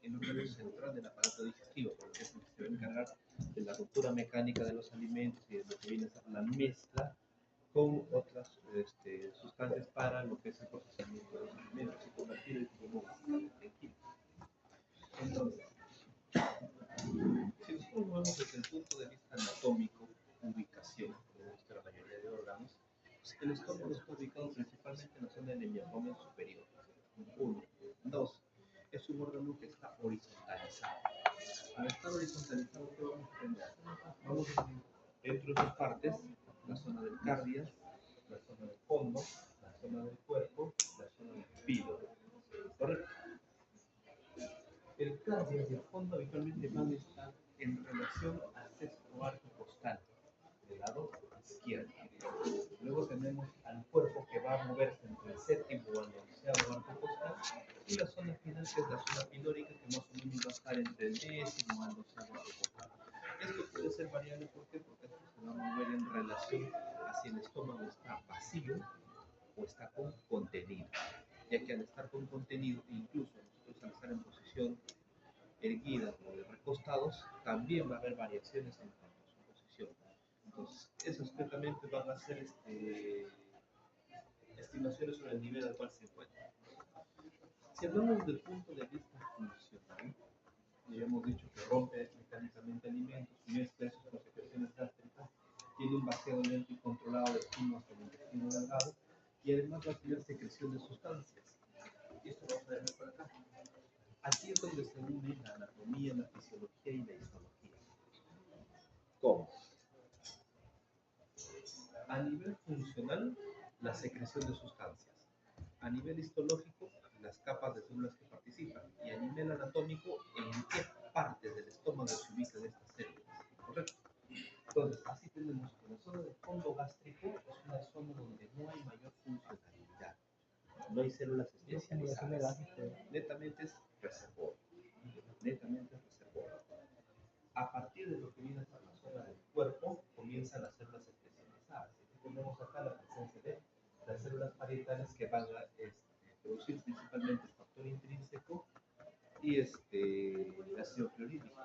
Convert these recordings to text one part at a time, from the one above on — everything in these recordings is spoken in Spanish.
el órgano central del aparato digestivo, porque es el que se va a encargar de la ruptura mecánica de los alimentos y de lo que viene a ser la mezcla con otras sustancias para lo que es el procesamiento de los alimentos y convertir el como básicamente en químico. Entonces, si nosotros vemos desde el punto de vista anatómico, ubicación de nuestra mayoría de órganos, pues el estómago está ubicado principalmente en la zona del hemiabdomen superior. Uno. Dos. Es un órgano que está horizontalizado. Al estar horizontalizado, ¿qué vamos a tener? Vamos a tener dentro de sus partes la zona del cardias, la zona del fondo, la zona del cuerpo, la zona del píloro. ¿Correcto? El cardias y el fondo habitualmente van a estar en relación al sexto arco costal, del lado izquierdo. Luego tenemos al cuerpo que va a moverse entre el séptimo o el onceavo arco costal y la zona final que es la zona pilórica que más o menos va a estar entre el décimo al doceavo arco costal. Esto puede ser variable, ¿por qué? Porque esto se va a mover en relación a si el estómago está vacío o está con contenido, ya que al estar con contenido, incluso nosotros al estar en posición erguida o de recostados, también va a haber variaciones en cuanto a su posición. Entonces, esos concretamente van a ser estimaciones sobre el nivel al cual se encuentra. Si hablamos del punto de vista funcional, ya hemos dicho que rompe mecánicamente alimentos, mezcla esos con secreciones gástricas, tiene un vaciado lento y controlado del quimo hasta el intestino delgado y además va a tener secreción de sustancias. Y esto vamos a ver por acá. Aquí es donde se une la anatomía, la fisiología y la histología. ¿Cómo? A nivel funcional, la secreción de sustancias. A nivel histológico, las capas de células que participan. Y a nivel anatómico, en qué partes del estómago se ubican estas células. ¿Correcto? Entonces, así tenemos que la zona del fondo gástrico es una zona donde no hay mayor funcionalidad. No hay células especializadas. Netamente es reservorio. Netamente es reservorio. A partir de lo que viene a ser la zona del cuerpo, comienzan las células especializadas. Aquí tenemos acá la presencia de las células parietales que van a producir principalmente el factor intrínseco y el ácido clorhídrico.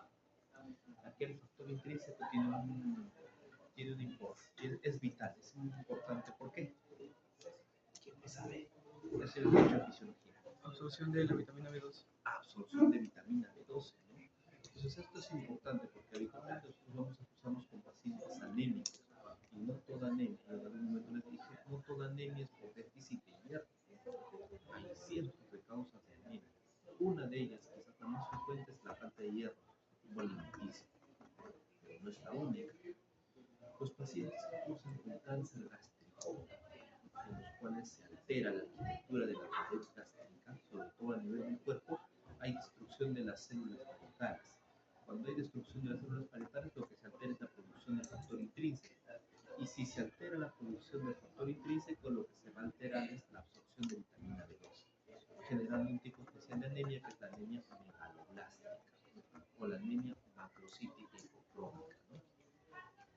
Aquí el factor intrínseco tiene un importe, es vital, es muy importante. ¿Por qué? ¿Quién me sabe? Es el hecho de fisiología. Absorción de la vitamina B12. Absorción de vitamina B12, ¿no? Entonces esto es importante porque habitualmente nosotros nos acusamos con pacientes anémicos y no toda anemia, yo en algún momento les dije, no toda anemia es por déficit de hierro. Hay cientos de causas de anemia. Una de ellas, quizás la más frecuente, es la falta de hierro, tipo alimenticio, pero no es la única. Los pacientes que cursan con cáncer gástrico, en los cuales se altera la arquitectura de la pared gástrica, sobre todo a nivel del cuerpo, hay destrucción de las células parietales. Cuando hay destrucción de las células parietales, lo que se altera es la producción del factor intrínseco. Y si se altera la producción del factor intrínseco, lo que se va a alterar es la absorción de vitamina B12, generando un tipo especial de anemia, que es la anemia megaloblástica o la anemia macrocítica hipocrónica, ¿no?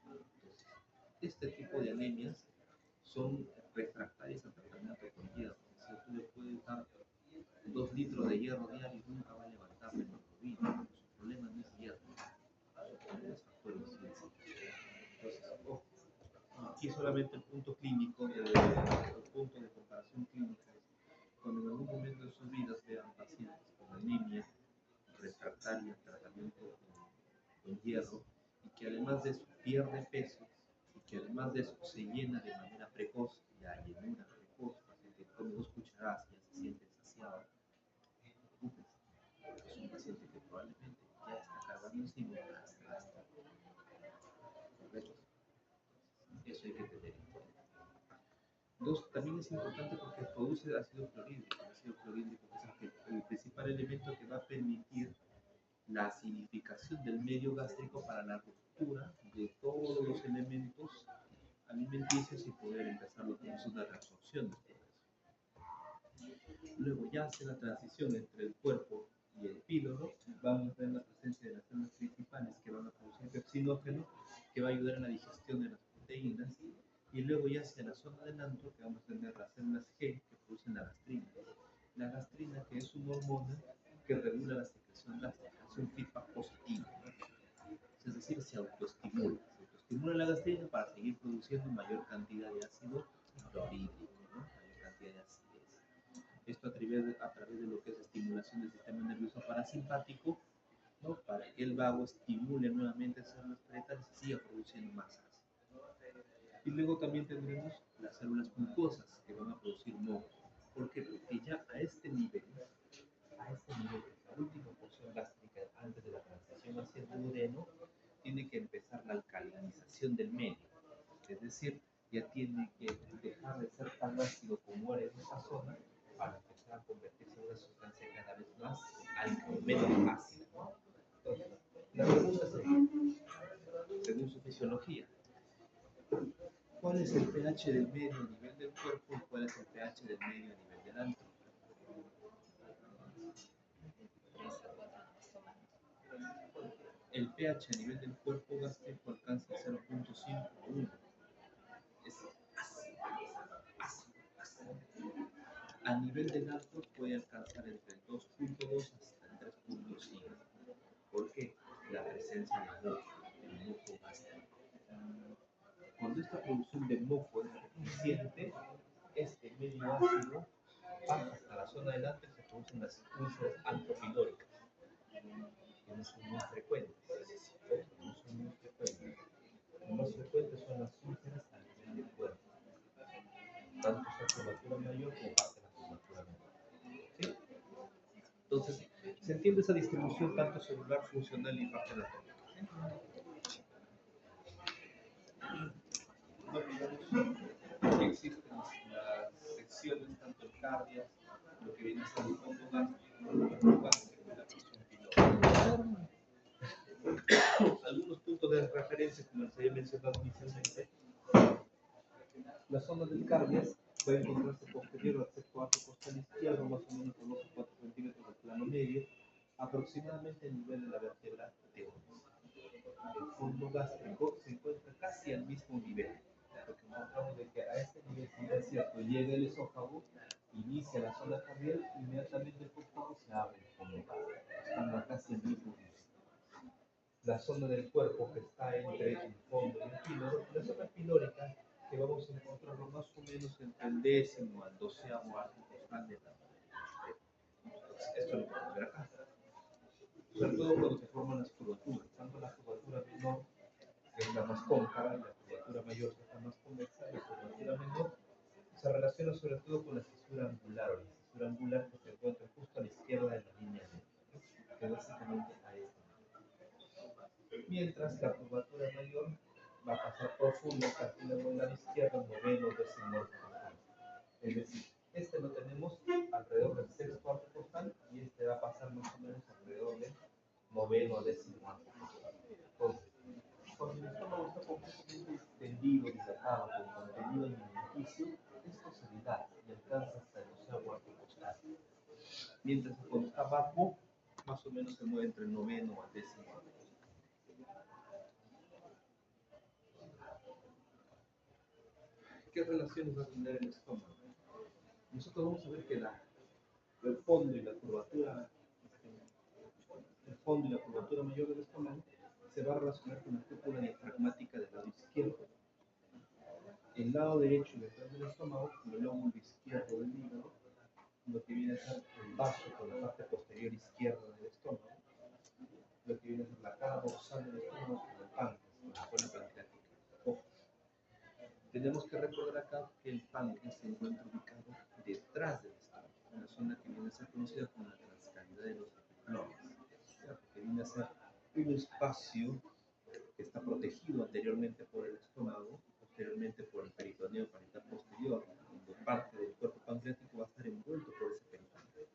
Entonces, este tipo de anemias son refractarias al tratamiento con hierro. Si tú le puedes dar 2 litros de hierro diario, nunca va a levantar la hemoglobina. Su problema no es hierro, su problema es factor intrínseco. Entonces, ojo, aquí solamente el punto clínico, el punto de comparación clínica es cuando en algún momento de sus vidas vean pacientes con anemia refractaria al tratamiento con hierro y que además de eso pierde peso y que además de eso se llena de manera precoz, la llenura precoz, el paciente come 2 cucharadas y ya se siente saciado, no te preocupes, es un paciente que probablemente ya está cargando encima una gasta. ¿Correcto? Eso hay que tener en cuenta. Dos, también es importante porque produce ácido clorhídrico. El ácido clorhídrico es el principal elemento que va a permitir la acidificación del medio gástrico para la ruptura de todos los elementos alimenticios y poder empezar lo que es una reabsorción de todo eso. Luego ya hace la transición entre el cuerpo y el píloro, vamos a ver la presencia de las células principales que van a producir pepsinógeno, que va a ayudar en la digestión de las proteínas, y luego ya hacia la zona del antro, que vamos a tener las células G que producen la gastrina. La gastrina, que es una hormona que regula la secreción gástrica, hace un feedback positivo, ¿no? Es decir, se autoestimula la gastrina para seguir produciendo mayor cantidad de ácido clorhídrico, ¿no? Mayor cantidad de acidez. Esto a través de lo que es estimulación del sistema nervioso parasimpático, ¿no? Para que el vago estimule nuevamente esas células parietales y siga produciendo más ácido. Y luego también tendremos las células mucosas que van a producir moco. ¿Por qué? Porque ya a este nivel, que es la última porción gástrica antes de la transición hacia el duodeno, tiene que empezar la alcalinización del medio. Es decir, ya tiene que dejar de ser tan ácido como era en esa zona para empezar a convertirse en una sustancia cada vez más menos ácida, ¿no? Entonces, la pregunta es, según su fisiología, ¿cuál es el pH del medio a nivel del cuerpo y cuál es el pH del medio a nivel del antro? El pH a nivel del cuerpo gástrico alcanza 0.5 a 1. Es ácido. A nivel del antro puede alcanzar entre el 2.2 hasta el 3.5. ¿Por qué? La presencia de moco, el moco gástrico. Cuando esta producción de moco es deficiente, este medio ácido pasa hasta la zona del antro y se producen las úlceras antropilóricas, que no son muy frecuentes. Lo más frecuentes son las úlceras a nivel del cuerpo, tanto la curvatura mayor como parte de la curvatura menor. ¿Sí? Entonces, se entiende esa distribución tanto celular, funcional y parte anatómica. No olvidemos que existen las secciones, tanto el cardias, lo que viene a ser el fondo gástrico y la presión pilórica. Algunos puntos de referencia, como les había mencionado inicialmente, la zona del cardias va a encontrarse posterior al sexto arco costal izquierdo, más o menos con 2 o 4 centímetros del plano medio, aproximadamente a nivel de la vértebra T1. El fondo gástrico se encuentra casi al mismo nivel, porque encontramos de que a este nivel, si es cierto, llega el esófago, inicia la zona cardial, inmediatamente el costado se abre el fondo gástrico, están casi al mismo nivel. La zona del cuerpo que está entre el fondo y el píloro, la zona pilórica, que vamos a encontrarlo más o menos entre el 10º al 12º arco costal de la. Esto lo podemos ver acá. Sobre todo cuando se forman las curvaturas, tanto la curvatura menor, que es la más cóncava, y la curvatura mayor, que es la más convexa, la curvatura menor se relaciona sobre todo con la fisura angular, o la fisura angular que se encuentra justo a la izquierda de la línea media, que básicamente a esta. Mientras la curvatura mayor va a pasar profundo el cartílago del lado izquierdo, noveno, décimo arco costal. Es decir, este lo tenemos alrededor del sexto arco costal y este va a pasar más o menos alrededor del noveno, décimo arco costal. Entonces, cuando el estómago está completamente extendido, dilatado, con contenido alimenticio, esto se dilata y alcanza hasta el octavo arco costal. Mientras que cuando está bajo, más o menos se mueve entre el noveno al décimo arco. ¿Qué relaciones va a tener el estómago? Nosotros vamos a ver que el fondo y la curvatura mayor del estómago se va a relacionar con la cúpula diafragmática del lado izquierdo. El lado derecho detrás del estómago, con el lóbulo izquierdo del hígado, lo que viene a ser el vaso con la parte posterior izquierda del estómago, lo que viene a ser la cara dorsal del estómago con el páncreas, con la cola pancreática. Ojo. Tenemos que recordar acá que el páncreas se encuentra ubicado detrás del estómago, en la zona que viene a ser conocida como la transcavidad de los epiplomas, que viene a ser un espacio que está protegido anteriormente por el estómago, posteriormente por el peritoneo parietal posterior, donde parte del cuerpo pancreático va a estar envuelto por ese peritoneo.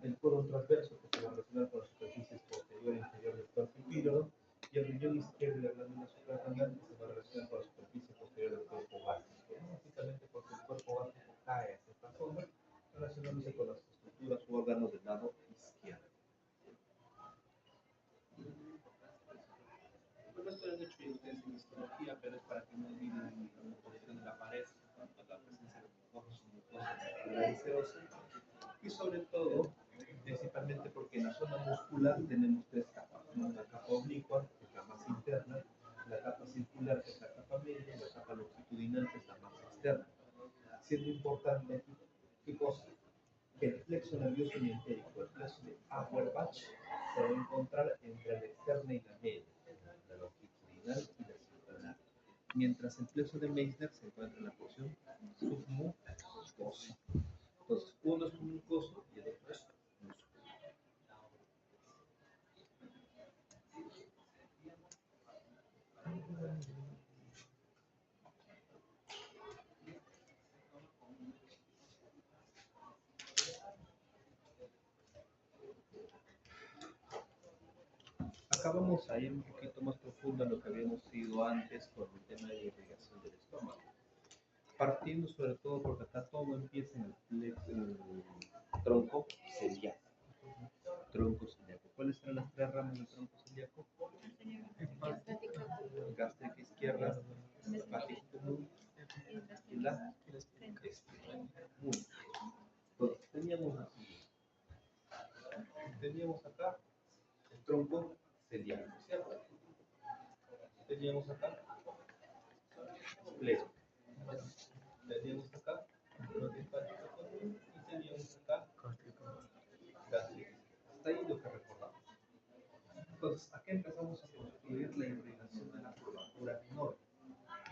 El colon transverso, que se va a relacionar con las superficies posterior e inferior del cuerpo píloro, y el riñón izquierdo y la glándula suprarrenal, que se va a relacionar con la superficie posterior del cuerpo gástrico, básicamente porque el cuerpo gástrico cae hacia esta zona, relacionándose con las estructuras u órganos del lado izquierdo. Bueno, esto lo han hecho ya ustedes en histología, pero es para que no olviden la posición de la pared, tanto la presencia de mucosas o mucosas de la serosa, Y sobre todo, principalmente porque en la zona muscular tenemos tres capas, ¿no? La capa oblicua, que es la más interna, la capa circular, que es la capa media, y la capa longitudinal, que es la más externa. Siendo importante aquí, ¿qué cosa? Que el plexo nervioso mientérico, el plexo de Auerbach, se va a encontrar entre la externa y la media, entre la longitudinal y la circular. Mientras el plexo de Meissner se encuentra en la porción submucosa. Entonces, uno es mucoso y el otro es músculo. Acá vamos a ir un poquito más profundo a lo que habíamos ido antes con el tema de irrigación del estómago. Partiendo sobre todo porque acá todo empieza en el tronco celíaco. Tronco celíaco. ¿Cuáles eran las tres ramas del tronco celíaco? Gástrica izquierda, hepática común y la esplénica. Muy bien. Entonces teníamos así. Teníamos acá el tronco celíaco, ¿cierto? Teníamos acá esplénico. Teníamos acá hepática común y teníamos acá gástrica. Hasta ahí lo que recordamos. Entonces, aquí empezamos a construir la irrigación de la curvatura menor.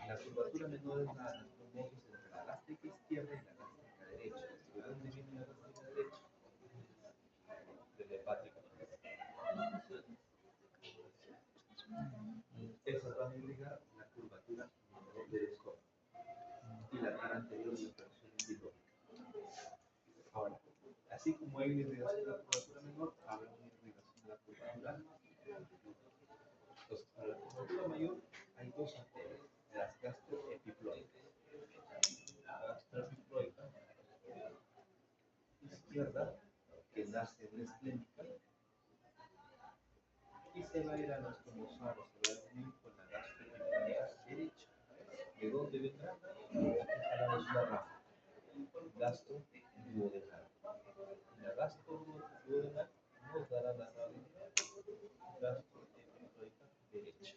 La curvatura menor es la anastomosis entre la gástrica izquierda y la gástrica derecha. ¿De dónde viene la gástrica derecha? De la hepática. Esas van a irrigar la curvatura menor del estómago y la cara anterior de la operación epilógica. Ahora, así como hay una irrigación de la curvatura menor, habrá una irrigación de la curvatura mayor. Entonces, para la curvatura mayor hay dos arterias, las gastroepiploicas. La gastroepiploica izquierda, que nace en la esplénica, y se va a ir a anastomosar, se va a unir con la gastroepiploica derecha. ¿De dónde vendrá? Aquí jalamos una rama, gastroduodenal. La gastroduodenal nos dará la rama gastroepiploica derecha.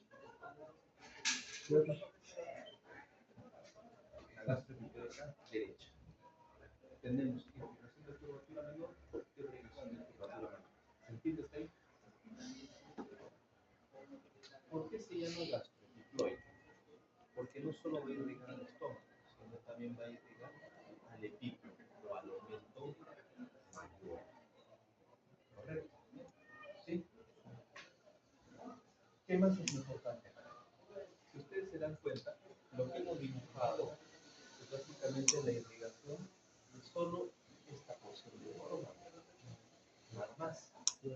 La gastroepiploica derecha. Tenemos irrigación de curvatura menor y irrigación de curvatura menor. ¿Se entiende hasta ahí? ¿Por qué se llama gastroepiploica? Porque no solo va a irrigar al estómago, sino también va a irrigar al epíplomo o al omentón mayor. ¿Correcto? ¿Sí? ¿Qué más es importante? Si ustedes se dan cuenta, lo que hemos dibujado es básicamente la irrigación de solo esta porción del estómago. Nada más. Y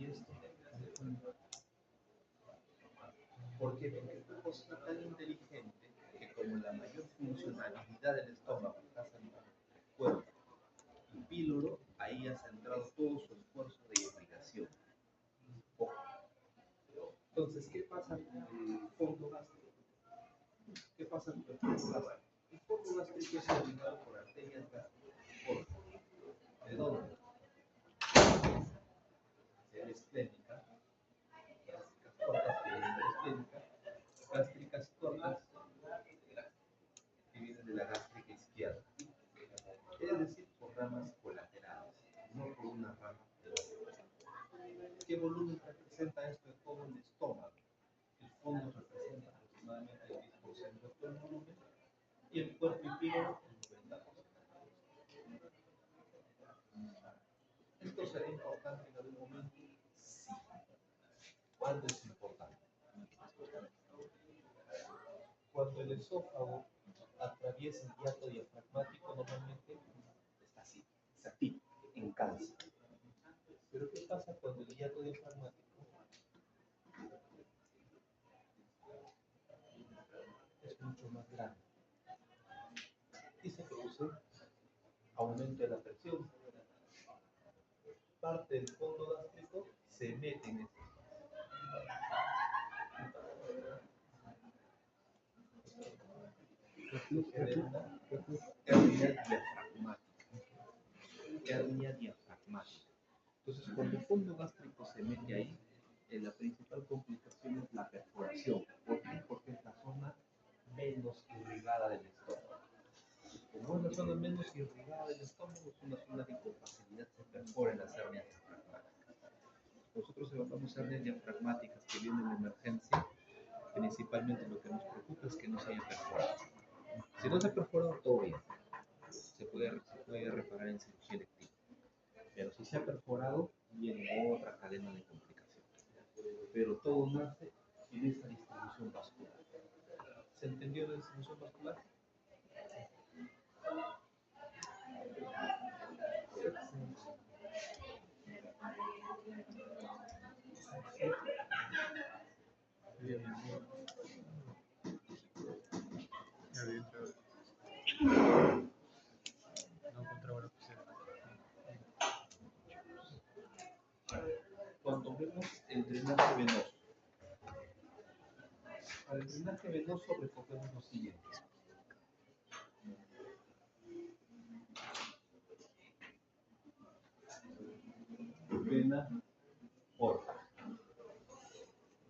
esto. ¿Por qué? Porque es una cosa tan inteligente que como la mayor funcionalidad del estómago está centrada en el cuerpo y píloro, ahí ha centrado todo su esfuerzo de irrigación. Entonces, ¿qué pasa con el fondo gástrico? ¿Qué pasa con el fondo gástrico? El fondo gástrico es irrigado por arterias gástricas. ¿De dónde? De la esplénica, gástricas cortas que vienen de la esplénica, gástricas cortas que vienen de la gástrica izquierda. Es decir, por ramas colaterales, no por una rama principal. ¿Qué volumen representa esto de todo el estómago? El fondo representa aproximadamente el 10% de todo el volumen y el cuerpo y píloro el 90%. ¿Esto será importante en algún momento? Sí. ¿Cuándo es importante? Cuando el esófago atraviesa el hiato diafragmático, normalmente está así, se activa, en cáncer. Pero ¿qué pasa cuando el hiato diafragmático es mucho más grande? Y se produce aumento de la presión. Parte del fondo gástrico se mete en este. Hernia diafragmática. fondo gástrico se mete ahí, la principal complicación es la perforación. ¿Por qué? Porque es la zona menos irrigada del estómago. Como es la zona menos irrigada del estómago, es una zona que con facilidad se perfora en las hernias diafragmáticas. Nosotros evaluamos hernias diafragmáticas que vienen en emergencia. Principalmente lo que nos preocupa es que no se haya perforado. Si no se ha perforado, todo bien. Se puede reparar en cirugía electiva. Pero si se ha perforado, viene otra cadena de complicaciones. Pero todo nace en esta distribución vascular. ¿Se entendió la distribución vascular? Bien, bien. Ya bien, pero no encontraba la pulsera. Cuando vemos el drenaje venoso, para el drenaje venoso recogemos lo siguiente. Vena porta.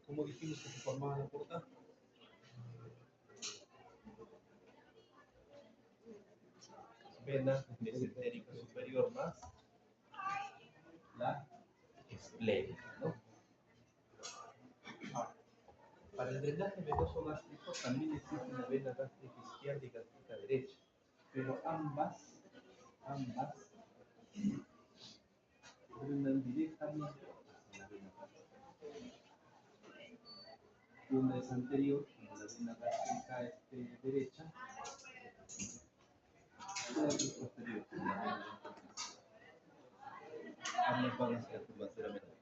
¿Cómo dijimos que se formaba la porta? Vena mesentérica superior más la esplénica, ¿no? Para el drenaje venoso gástrico también existe una vena gástrica izquierda y gástrica derecha, pero ambas drenan directamente hacia la vena gástrica. Una es anterior, la vena gástrica derecha, y la otra es posterior, la vena gástrica. Ambas van hacia la curvatura menor.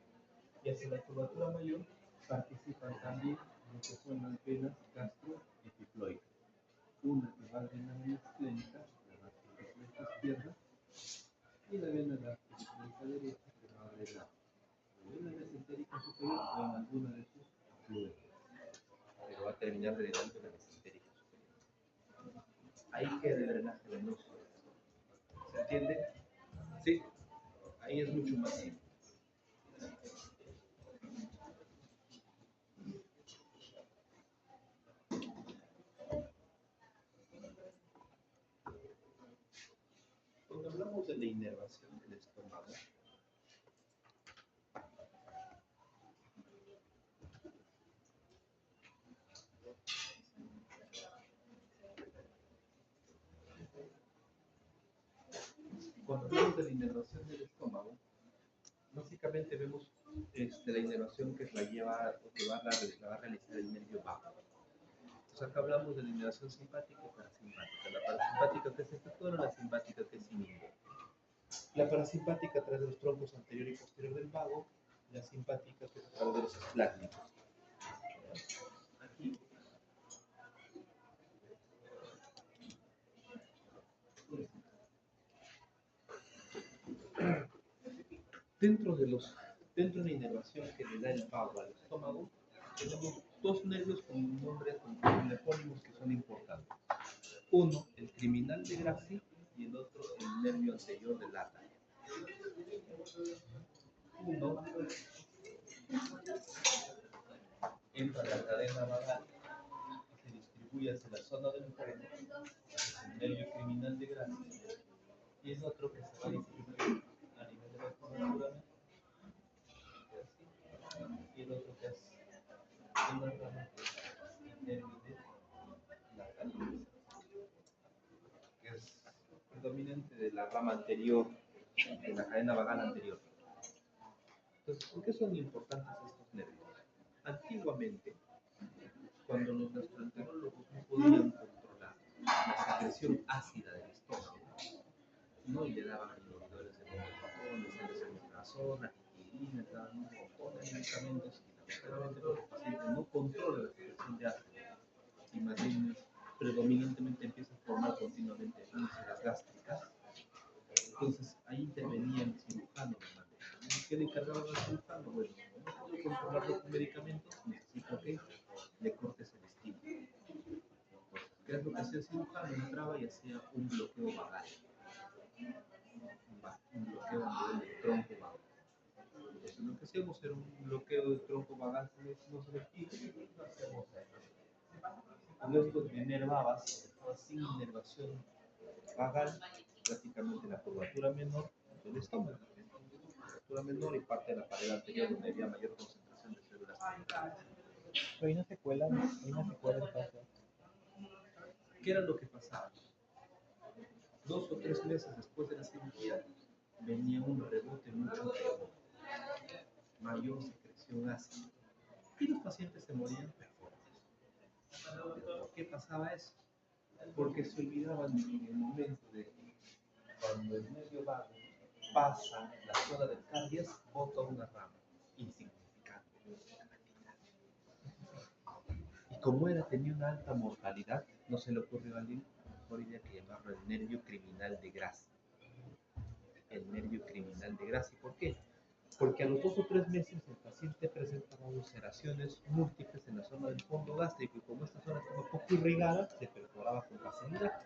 Y hacia la curvatura mayor participan también lo que son las venas gastroepifloicas. Una que va a drenar en la esplénica, la gastroepifloica izquierda, y la vena gastroepifloica derecha que va a drenar en la mesentérica superior o en alguna de sus afluentes. Pero va a terminar drenando en la mesentérica superior. Ahí queda el drenaje venoso. ¿Se entiende? Sí. Ahí es mucho más simple. Cuando hablamos de la inervación del estómago, básicamente vemos la inervación que la lleva o que va a realizar el nervio vago. Entonces acá hablamos de la inervación simpática y parasimpática. La parasimpática que es efectuada, la simpática que es inhibidora. La parasimpática a través de los troncos anterior y posterior del vago, la simpática que es a través de los esplácnicos. Aquí. Dentro de la inervación que le da el vago al estómago, tenemos dos nervios con nombres epónimos que son importantes. Uno, el criminal de Grassi, y el otro, el nervio anterior del átaco. Uno entra a la cadena vagal y se distribuye hacia la zona del freno, el nervio criminal de Grassi, y el otro que se va a distribuir a nivel de la curvatura, y el otro que es una rama que es el nervio de la cadena, que es predominante de la rama anterior, de la cadena vagal anterior. Entonces, ¿por qué son importantes estos nervios? Antiguamente, cuando los gastroenterólogos no podían controlar la secreción ácida del estómago, no, y le daban inhibidores de beta-glucones, omeprazona, aspirina, le daban un montón de medicamentos y lamentablemente el paciente no controla la secreción de ácido y más bien predominantemente empieza a formar continuamente úlceras gástricas. Entonces ahí intervenía el cirujano. ¿Qué le encargaba al cirujano? Bueno, no puedo controlarlo con medicamentos, necesito que le cortes el estímulo. ¿Qué es lo que hacía el cirujano? Entraba y hacía un bloqueo vagal. Un bloqueo a nivel del tronco vago. Entonces los reptiles hacemos luego de inervabas, sin inervación vagal, prácticamente la curvatura menor del estómago, curvatura menor y parte de la pared anterior donde había mayor concentración de células. Pero hay una secuela entonces. ¿Qué era lo que pasaba? 2 o 3 meses después de la cirugía venía un rebote mucho peor, mayor secreción ácida y los pacientes se morían perforados. ¿Por qué pasaba eso? Porque se olvidaban de que en el momento de que cuando el nervio vago pasa la zona del cardias, bota una rama insignificante. Y como tenía una alta mortalidad, no se le ocurrió a alguien mejor idea que llamarlo el nervio criminal de Gracie. El nervio criminal de Gracie. ¿Por qué? Porque a los 2 o 3 meses el paciente presentaba ulceraciones múltiples en la zona del fondo gástrico y como esta zona estaba poco irrigada, se perforaba con facilidad.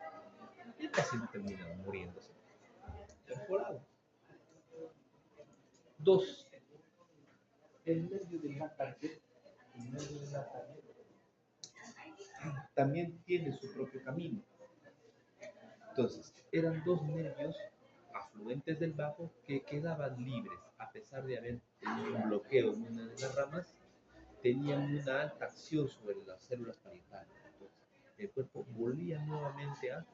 Y el paciente terminaba muriéndose. Perforado. 2. El nervio del látex, también tiene su propio camino. Entonces, eran 2 nervios afluentes del vago que quedaban libres, a pesar de haber tenido un bloqueo en una de las ramas, tenían una alta acción sobre las células parietales. Entonces, el cuerpo volvía nuevamente a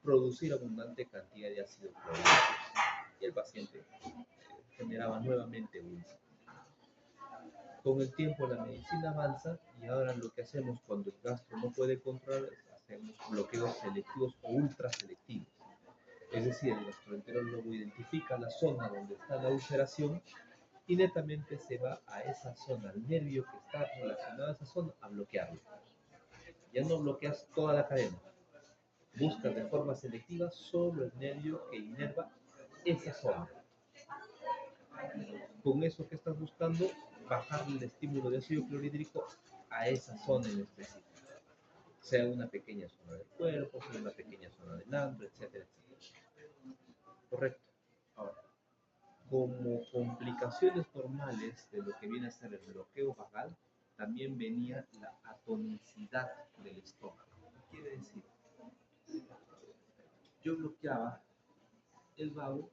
producir abundante cantidad de ácido clorhídrico y el paciente generaba nuevamente úlceras. Con el tiempo la medicina avanza y ahora lo que hacemos cuando el gastro no puede controlar es hacemos bloqueos selectivos o ultraselectivos. Es decir, el gastroenterólogo identifica la zona donde está la ulceración y netamente se va a esa zona, al nervio que está relacionado a esa zona, a bloquearlo. Ya no bloqueas toda la cadena, buscas de forma selectiva solo el nervio que inerva esa zona. Con eso que estás buscando, bajar el estímulo de ácido clorhídrico a esa zona en específico. Sea una pequeña zona del cuerpo, sea una pequeña zona del antro, etcétera, etcétera. Correcto. Ahora, como complicaciones normales de lo que viene a ser el bloqueo vagal, también venía la atonicidad del estómago. ¿Qué quiere decir? Yo bloqueaba el vago,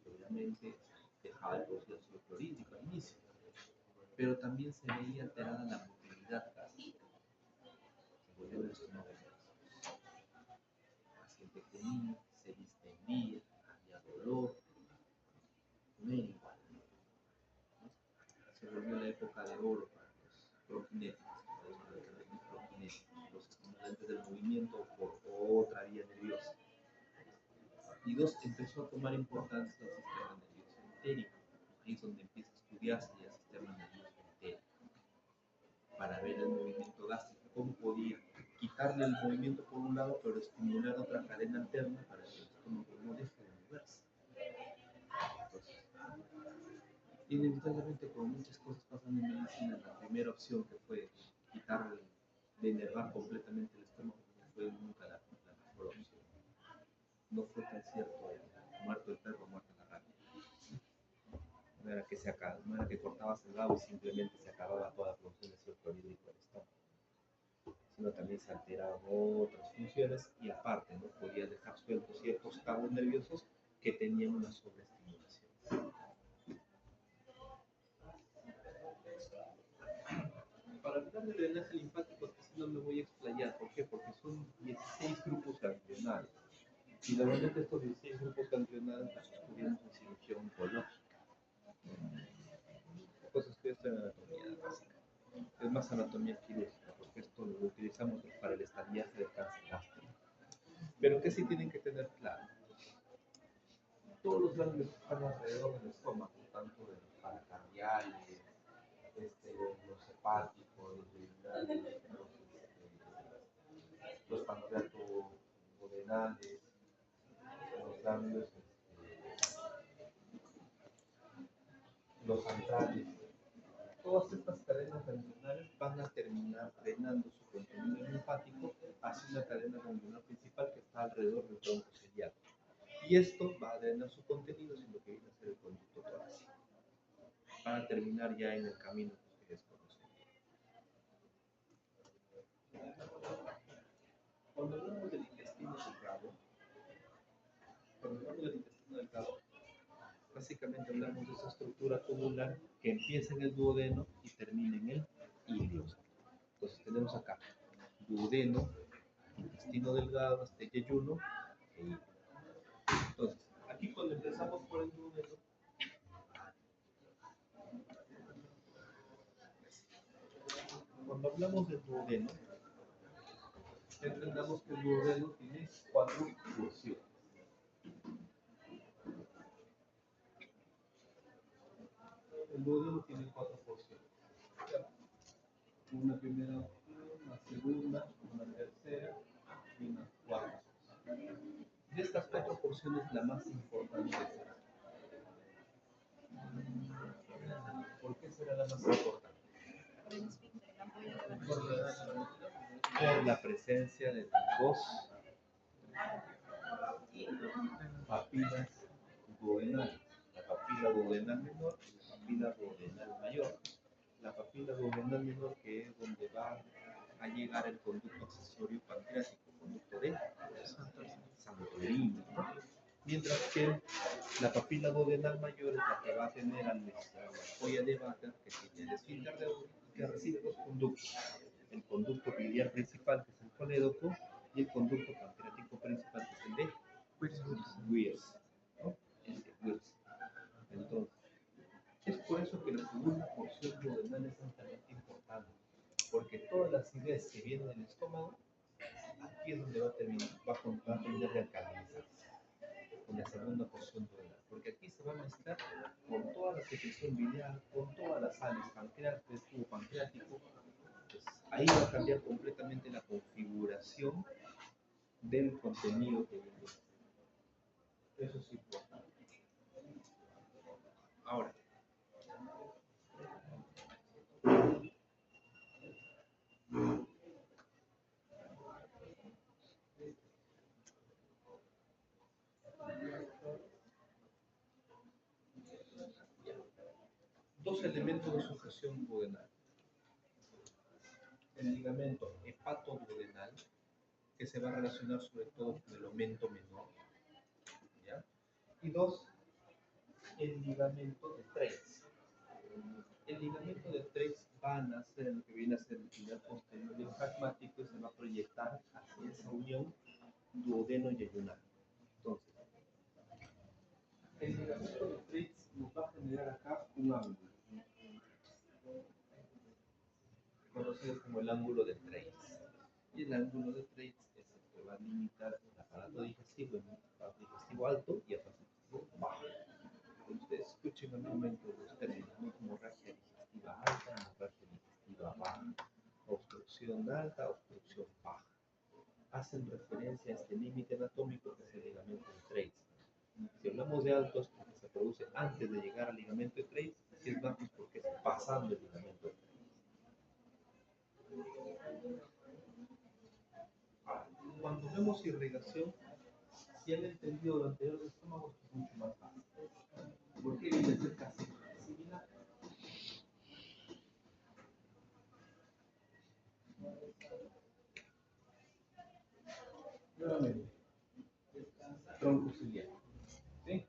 obviamente dejaba el producir ácido clorhídrico al inicio, pero también se veía alterada la motilidad gástrica. Se volvió el estómago gracioso. El paciente comía, se distendía, había dolor, no era igual. Se volvió la época de oro para los prokinéticos, los estimulantes del movimiento por otra vía nerviosa. Y 2, empezó a tomar importancia el sistema nervioso entérico. Ahí es donde empieza a estudiarse ya el sistema nervioso entérico para ver el movimiento gástrico, cómo podía quitarle el movimiento por un lado, pero estimular otra cadena alterna para que el estómago no deje de moverse. Entonces, inevitablemente, como muchas cosas pasan en medicina, la primera opción que fue quitar, de enervar completamente el estómago, no fue nunca la mejor opción. No fue tan cierto muerto el perro, muerta la rata. No era que no era que cortabas el vago y simplemente se acababa toda la producción de ácido clorhídrico del estómago, sino también se alteraban otras funciones y aparte no podías dejar sueltos ciertos cabos nerviosos que tenían una sobreestimulación. Para hablar del drenaje linfático, casi no me voy a explayar. ¿Por qué? Porque son 16 grupos ganglionales. Y normalmente estos 16 grupos ganglionales los estudiamos en cirugía oncológica. Pues estudio esto en anatomía básica. Es más anatomía quirúrgica, porque esto lo utilizamos para el estadiaje del cáncer gástrico. Pero ¿qué sí tienen que tener claro? Todos los ganglios que están alrededor del estómago, tanto de los paracardiales, los hepáticos, los renales, los pancreatoduodenales, los ganglios, los antrales, todas estas cadenas ganglionares van a terminar drenando su contenido linfático hacia una cadena ganglionar principal que está alrededor del tronco ciliaco. Y esto va a drenar su contenido hacia lo que viene a ser el conducto torácico, para terminar ya en el camino que ustedes conocen. Cuando hablamos del intestino delgado, básicamente hablamos de esa estructura tubular que empieza en el duodeno y termina en el ileocecal. Entonces tenemos acá duodeno, intestino delgado, hasta yeyuno e ileo. Entonces, aquí cuando empezamos por el duodeno, cuando hablamos del duodeno, entendamos que el duodeno tiene 4 porciones. El duodeno tiene 4 porciones. Una primera opción, una segunda, una tercera y una cuarta. De estas 4 porciones, la más importante será. ¿Por qué será la más importante? Por la presencia de las 2 papilas duodenales, la papila duodenal menor y la papila duodenal mayor. La papila duodenal menor, que es donde va a llegar el conducto accesorio pancreático, conducto de Santorini, mientras que la papila duodenal mayor es la que va a tener a la folla de Baker, que tiene el esfínter de Uri, que recibe 2 conductos: el conducto biliar principal, que es el colédoco, y el conducto pancreático principal, que es el de Wills, ¿no? Wills. Entonces, es por eso que la segunda porción duodenal es altamente importante, porque toda la acidez que viene del estómago, aquí es donde va a terminar, va a tender de alcalinizarse, con la segunda porción duodenal, porque aquí se va a mezclar con toda la secreción biliar, con todas las sales pancreáticas, tubo pancreático. Pues ahí va a cambiar completamente la configuración del contenido que viene. Eso es importante. Ahora, dos elementos de sujeción duodenal: el ligamento hepatoduodenal, que se va a relacionar sobre todo con el aumento menor, ¿ya? Y 2, el ligamento de Treitz. El ligamento de Treitz va a nacer en lo que viene a ser el pilar posterior diafragmático y se va a proyectar hacia esa unión duodeno-yeyunal. Entonces, el ligamento de Treitz nos va a generar acá un ángulo, conocido como el ángulo de Treitz. Y el ángulo de Treitz es el que va a limitar el aparato digestivo en un aparato digestivo alto y aparato digestivo bajo. Ustedes escuchen al momento los términos hemorragia digestiva alta, hemorragia digestiva baja, obstrucción alta, obstrucción baja. Hacen referencia a este límite anatómico que es el ligamento de Treitz. Si hablamos de altos, porque se produce antes de llegar al ligamento de Treitz, si es bajos, porque es pasando el ligamento de Treitz. Cuando vemos irrigación, si han entendido lo anterior del estómago, es mucho más fácil. ¿Por qué viene a ser casi similar? Nuevamente, tronco ciliar, ¿sí?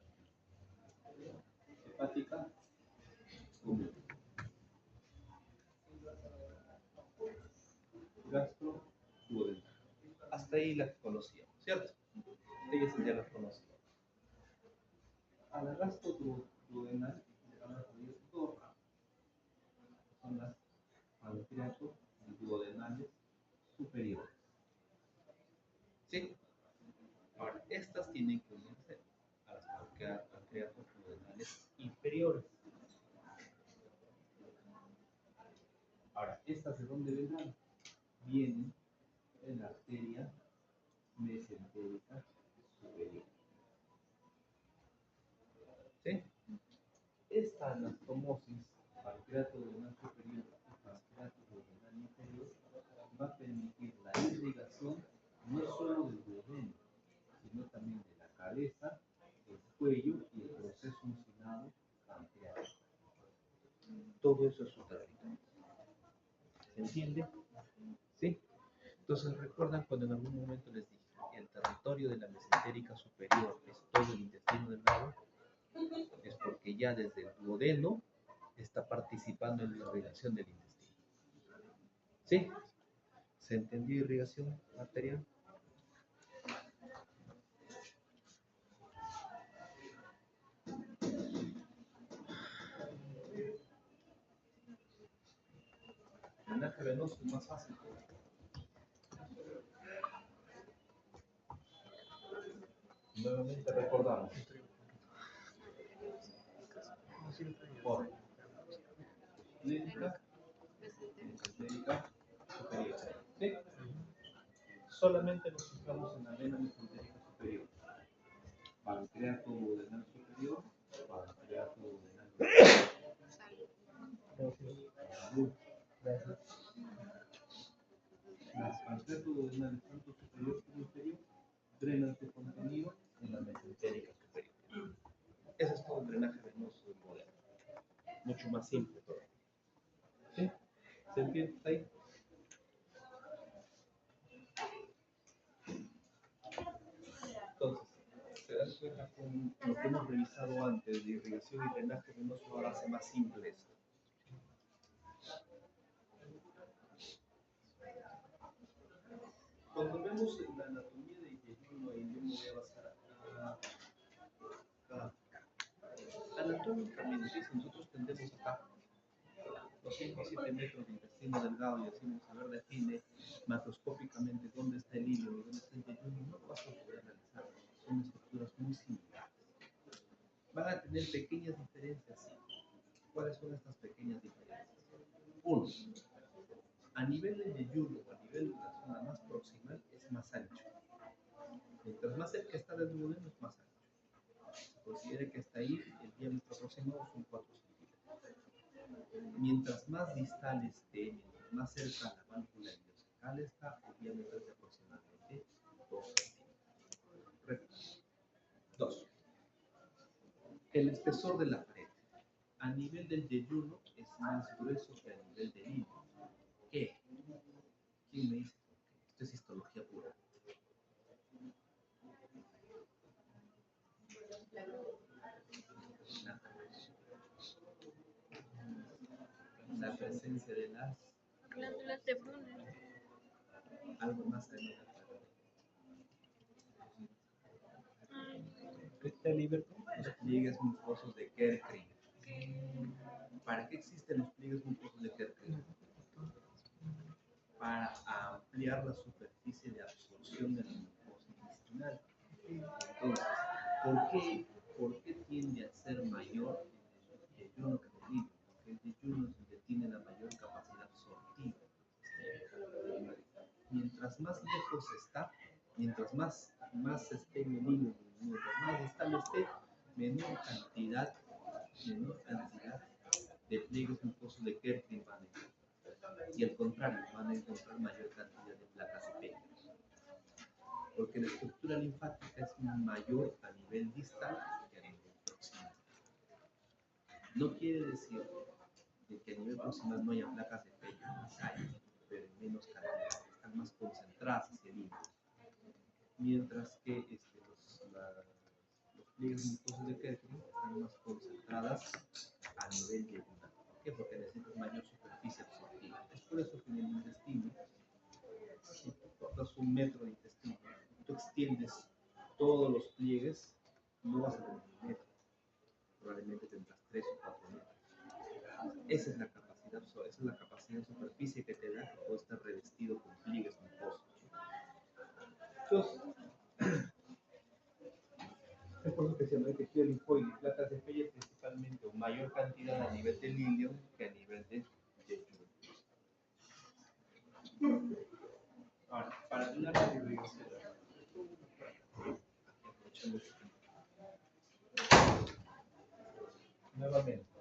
Hepática común. Gastro duodenal. Hasta ahí las conocíamos, ¿cierto? Ellas ya las conocíamos. A la gastro duodenal le van a salir 2 ramas. Son las pancreatos duodenales superiores. ¿Sí? Ahora, estas tienen que unirse a las pancreatos duodenales inferiores. Ahora, ¿estas de dónde vendrán? Vienen en la arteria mesentérica superior. ¿Sí? Esta anastomosis, pancreato duodenal superior y pancreato duodenal inferior, va a permitir la irrigación no solo del duodeno, sino también de la cabeza, el cuello y el proceso uncinado pancreático. Todo eso es su territorio. ¿Se entiende? ¿Sí? Entonces recuerdan cuando en algún momento mesentérica superior es todo el intestino delgado, es porque ya desde el duodeno está participando en la irrigación del intestino. ¿Sí? ¿Se entendió irrigación arterial? Drenaje venoso es más fácil. Nuevamente recordamos. Por clínica mesentérica superior. ¿Sí? Solamente nos fijamos en la vena mesentérica superior. Pancreato duodenal superior, pancreato duodenal superior. Gracias. Las pancreato duodenal tanto superior como inferior drenan su contenido en la mesentérica superior. Ese es todo el drenaje venoso moderno. Mucho más simple todavía. ¿Sí? ¿Se entiende ahí? Entonces, se dan cuenta con lo que hemos revisado antes de irrigación y drenaje venoso, ahora hace más simple esto. Cuando vemos la anatomía de yeyuno, y yo me voy a basar acá, anatómicamente, si nosotros tendemos acá los 5 o 7 metros de intestino delgado y decimos, a ver, define macroscópicamente dónde está el hilo y dónde está el yeyuno, no lo vas a poder analizar. Son estructuras muy similares. Van a tener pequeñas diferencias, sí. ¿Cuáles son estas pequeñas diferencias? Uno, a nivel del yeyuno o a nivel de la zona más proximal es más ancho. Mientras más cerca está del duodeno es más ancho. Se considera que hasta ahí el diámetro aproximado son 4 centímetros. Mientras más distal esté, mientras más cerca a la válvula ileocecal está, el diámetro es de aproximadamente 2 centímetros. Correcto. 2. El espesor de la pared. A nivel del yeyuno es más grueso que a nivel del hilo. ¿Qué? ¿Quién me dice? Esto es histología pura. La presencia de las glándulas de Brunner. algo más allá. Los pliegues mucosos de Kerkring. ¿Para qué existen los pliegues mucosos de Kerkring? Para ampliar la superficie de absorción de la mucosa intestinal. Entonces, ¿por qué tiende a ser mayor el yeyuno que el hilo? Porque el yeyuno es el que tiene la mayor capacidad absortiva. Mientras más lejos está, mientras más esté en el hilo, mientras más distal esté, menor cantidad de pliegues mucosos de Kerkring van a encontrar. Y al contrario, van a encontrar mayor cantidad de placas y peñas. Porque la estructura linfática es mayor a nivel distal que a nivel proximal. No quiere decir de que a nivel proximal no haya placas de peña, hay, pero en menos cantidad, están más concentradas hacia el hilo. Mientras que los pliegues mucosos de Kerkring están más concentradas a nivel yeyunal. ¿Por qué? Porque necesitas mayor superficie absortiva. Es por eso que en el intestino, si tú cortas 1 metro de intestino, tú extiendes todos los pliegues, no vas a tener 1 metro. Probablemente tendrás 3 o 4 metros. Esa es la capacidad, esa es la capacidad de superficie que te da que puede estar revestido con pliegues mucosos. Entonces, es por eso que se llama el tejido linfóide y placas de Peyer principalmente, o mayor cantidad a nivel del ilion que a nivel del yeyuno. Ahora, para hablar de irrigación, nuevamente.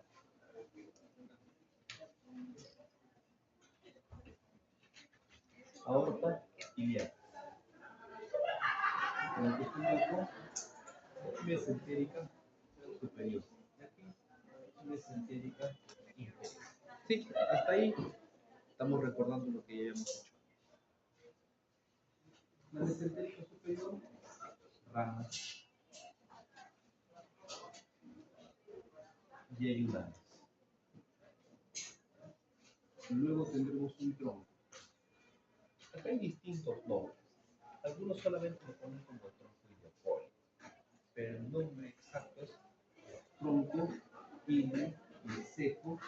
Aorta iliaca. En el testículo mesentérica superior. Aquí, mesentérica inferior. Sí, hasta ahí estamos recordando lo que ya habíamos hecho. La mesentérica superior ramas yeyunales. Luego tendremos un tronco. Acá hay distintos nombres. Algunos solamente lo ponen como tronco iliopólico, pero el nombre exacto es tronco ilio seco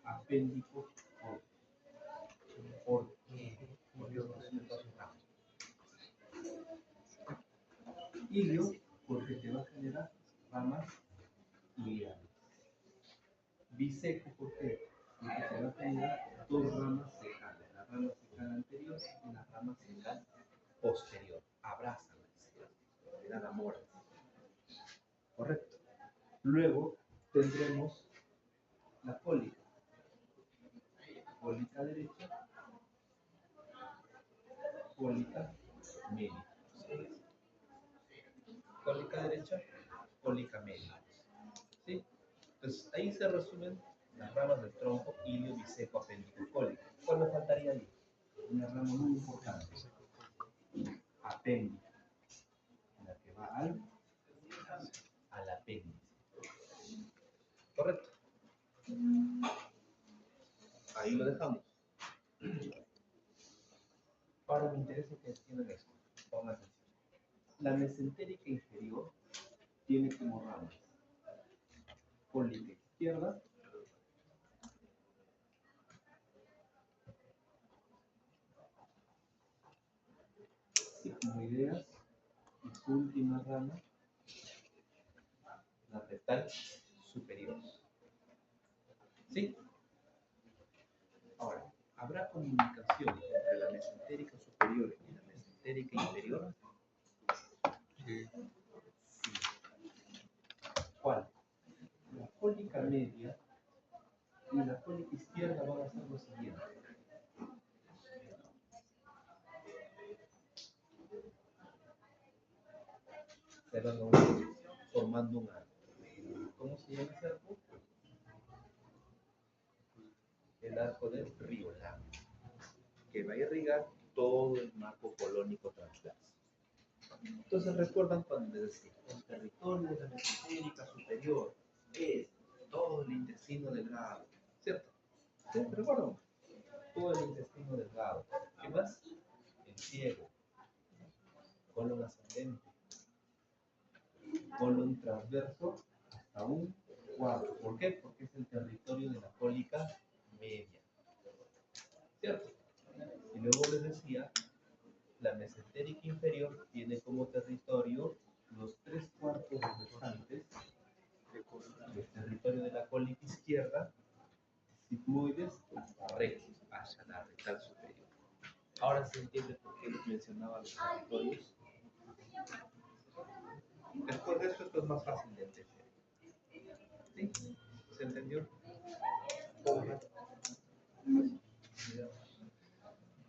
apéndico óseo. ¿Por qué? Porque tiene dos ramas. Ilio, porque te va a generar ramas ilianas. Biseco, ¿por qué? Porque te va a generar dos ramas secales, la rama secal anterior y la rama secal posterior. Abrázala, le dan amor. Correcto. Luego tendremos la cólica. Cólica derecha, cólica media. Cólica derecha, cólica media. ¿Sí? Entonces ahí se resumen las ramas del tronco ilio, biseco, apéndico, cólico. ¿Cuál me faltaría ahí? Una rama muy importante. Apéndico. La que va al apéndice. ¿Correcto? Ahí lo dejamos. Ahora me interesa que entiendan esto. Pongan atención. La mesentérica inferior tiene como ramas cólica izquierda, sigmoideas y su última rama, la rectal superior. ¿Sí? Ahora, ¿habrá comunicación entre la mesentérica superior y la mesentérica inferior? Sí. ¿Cuál? La cólica media y la cólica izquierda van a hacer lo siguiente. Se van a unir formando un arco. ¿Cómo se llama ese arco? El arco del Riolán, que va a irrigar todo el marco colónico transverso. Entonces recuerdan cuando les decía, el territorio de la mesentérica superior es todo el intestino delgado, ¿cierto? ¿Sí? ¿Recuerdan? Todo el intestino delgado. ¿Qué más? El ciego, colon ascendente, colon transverso hasta un cuarto. ¿Por qué? Porque es el territorio de la cólica media, ¿cierto? Y luego les decía, la mesentérica inferior tiene como territorio los 3/4 restantes del territorio de la cólica izquierda, sigmoides hasta rectus, hacia la rectal superior. Ahora se entiende por qué les mencionaba los territorios. Después de eso, esto es más fácil de entender. ¿Sí? ¿Se entendió?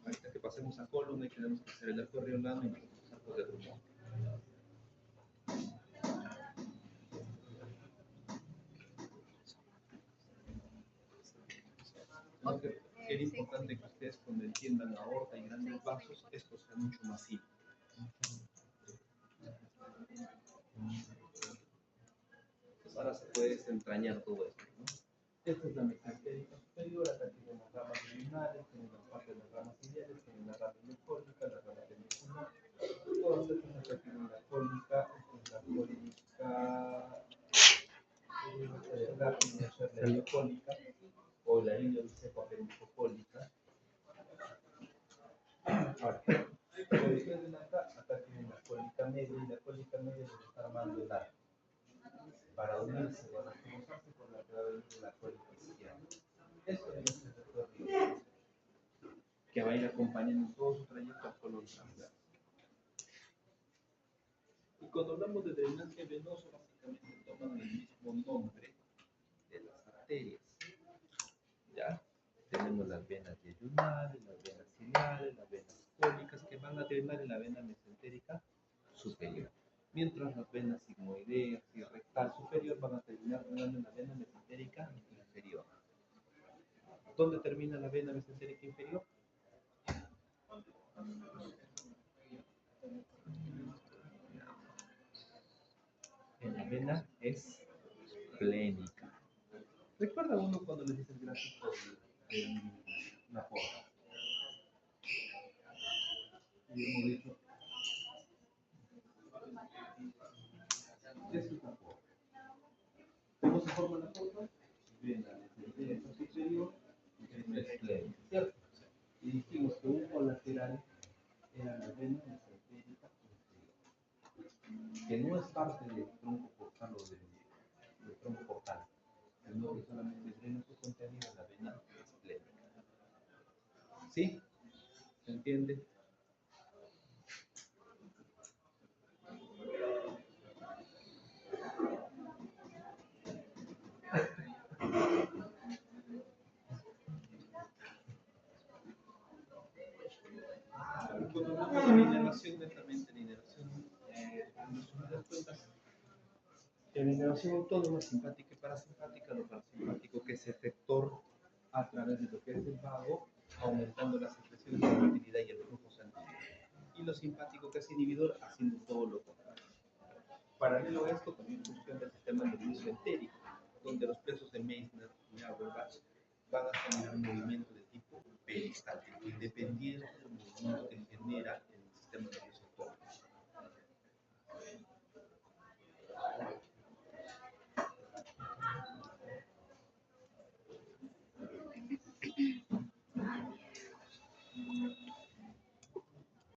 Ahorita que pasemos a columna y tenemos que hacer el arco riolano y los arcos de Drummond. Lo que era importante que ustedes cuando entiendan aorta y grandes vasos, esto sea mucho más simple. Pues ahora se puede desentrañar todo esto, ¿no? Esta es la mesentérica superior, acá tienen las ramas luminales, tienen las partes de las ramas iliares, tienen la rama iliocólica, la rama pendicular. Todas estas acá tienen la cólica, esta es la cólica la iliocólica o la ilio-biseco apendicocólica. Ahora, como ustedes ven acá tienen la cólica media y la cólica media les está armando el arco para unirse, para cruzarse por la que va a venir la cólica izquierda. Eso es el recorrido que va a ir acompañando todo su trayecto al colon transverso. Y cuando hablamos de drenaje venoso, básicamente toman el mismo nombre de las arterias. ¿Ya? Tenemos las venas yeyunales, las venas ciliares, las venas cólicas que van a drenar en la vena mesentérica superior. Mientras las venas sigmoideas y rectal superior van a terminar drenando en la vena mesentérica inferior. ¿Dónde termina la vena mesentérica inferior? vena esplénica. ¿Recuerda uno cuando le dice el gráfico de una porra? Y hemos dicho, ¿qué es una porra? ¿Cómo se forma la porra? Vena desde superior y vena esplénica, ¿cierto? Y dijimos que un colateral era la vena mesentérica posterior, que no es parte del tronco portal o del tronco portal, sino que solamente drena su contenido en la vena esplénica. ¿Sí? ¿Se entiende? Cuando hablamos de inervación, netamente la inervación, en resumidas cuentas, en inervación autónoma, simpática y parasimpática, lo parasimpático que es efector a través de lo que es el vago, aumentando las secreciones de la motilidad y el flujo sanguíneo. Y lo simpático que es inhibidor, haciendo todo lo contrario. Paralelo a esto, también funciona el sistema nervioso entérico, donde los presos de Meissner y Auerbach van a generar un movimiento de tipo peristáltico, independiente del movimiento que genera el sistema nervioso